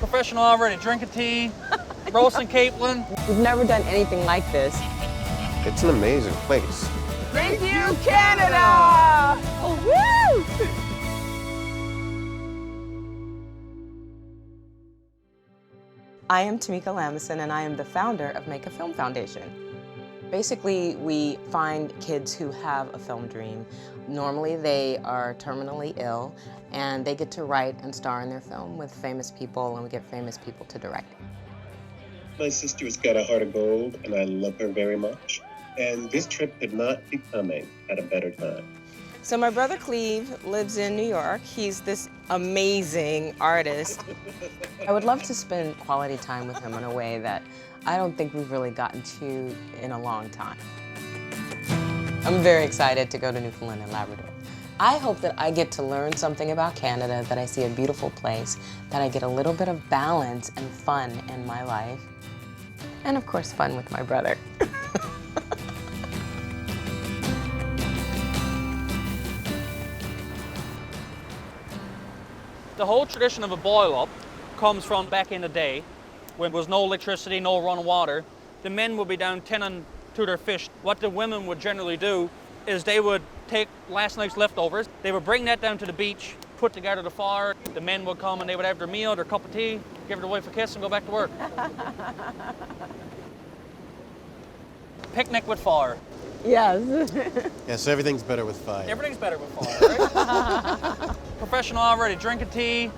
Professional already, drinking tea, roasting capelin. We've never done anything like this. It's an amazing place. Thank you, Canada! Oh, woo! I am Tamika Lamison, and I am the founder of Make a Film Foundation. Basically, we find kids who have a film dream. Normally, they are terminally ill, and they get to write and star in their film with famous people, and we get famous people to direct. My sister's got a heart of gold, and I love her very much. And this trip could not be coming at a better time. So my brother Cleve lives in New York. He's this amazing artist. I would love to spend quality time with him in a way that I don't think we've really gotten to in a long time. I'm very excited to go to Newfoundland and Labrador. I hope that I get to learn something about Canada, that I see a beautiful place, that I get a little bit of balance and fun in my life. And of course, fun with my brother. The whole tradition of a boil-up comes from back in the day when there was no electricity, no running water. The men would be down tending to their fish. What the women would generally do is they would take last night's leftovers, they would bring that down to the beach, put together the fire. The men would come and they would have their meal, their cup of tea, give their wife a kiss and go back to work. Picnic with fire. Yes. Yeah, so everything's better with fire. Everything's better with fire, right? Professional already, drinking tea,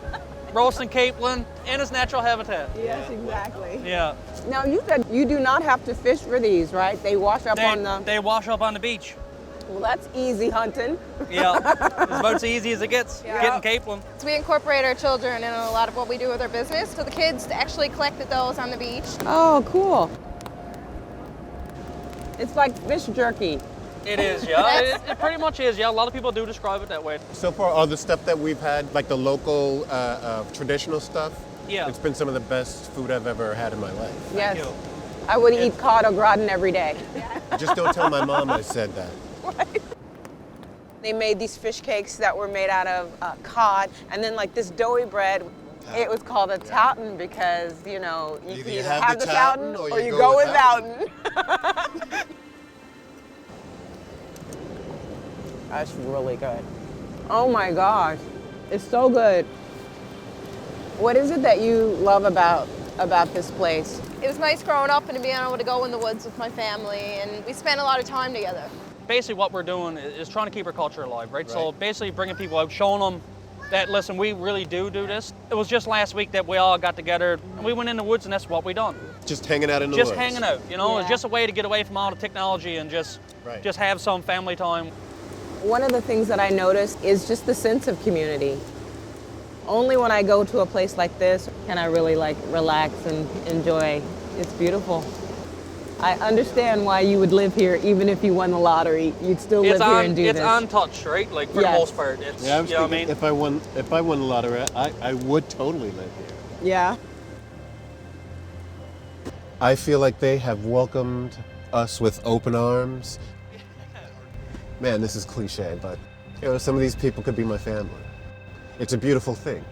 roasting capelin, in its natural habitat. Yes, exactly. Yeah. Now, you said you do not have to fish for these, right? They wash up on the... They wash up on the beach. Well, that's easy hunting. Yeah, it's about as easy as it gets, getting capelin. So we incorporate our children in a lot of what we do with our business. So the kids actually collected those on the beach. Oh, cool. It's like fish jerky. It is, yeah. It pretty much is, yeah. A lot of people do describe it that way. So far, all the stuff that we've had, like the local traditional stuff, Yeah. it's been some of the best food I've ever had in my life. Yes. you. I would eat cod au gratin every day. Just don't tell my mom I said that. They made these fish cakes that were made out of cod, and then like this doughy bread. It was called a tauten because, you know, you can either have the tauten or you go without it. That's really good. Oh my gosh, it's so good. What is it that you love about this place? It was nice growing up and being able to go in the woods with my family, and we spent a lot of time together. Basically what we're doing is trying to keep our culture alive, right? So basically bringing people out, showing them that, listen, we really do this. It was just last week that we all got together and we went in the woods, and that's what we done. Just hanging out in the woods. Just hanging out, you know? It's just a way to get away from all the technology and just have some family time. One of the things that I noticed is just the sense of community. Only when I go to a place like this can I really like relax and enjoy. It's beautiful. I understand why you would live here even if you won the lottery. You'd still live here and do this. It's untouched, right? Like for the most part. It's, Yeah, I was you know thinking what I mean? if I won the lottery, I would totally live here. Yeah. I feel like they have welcomed us with open arms. Man, this is cliche, but you know, some of these people could be my family. It's a beautiful thing.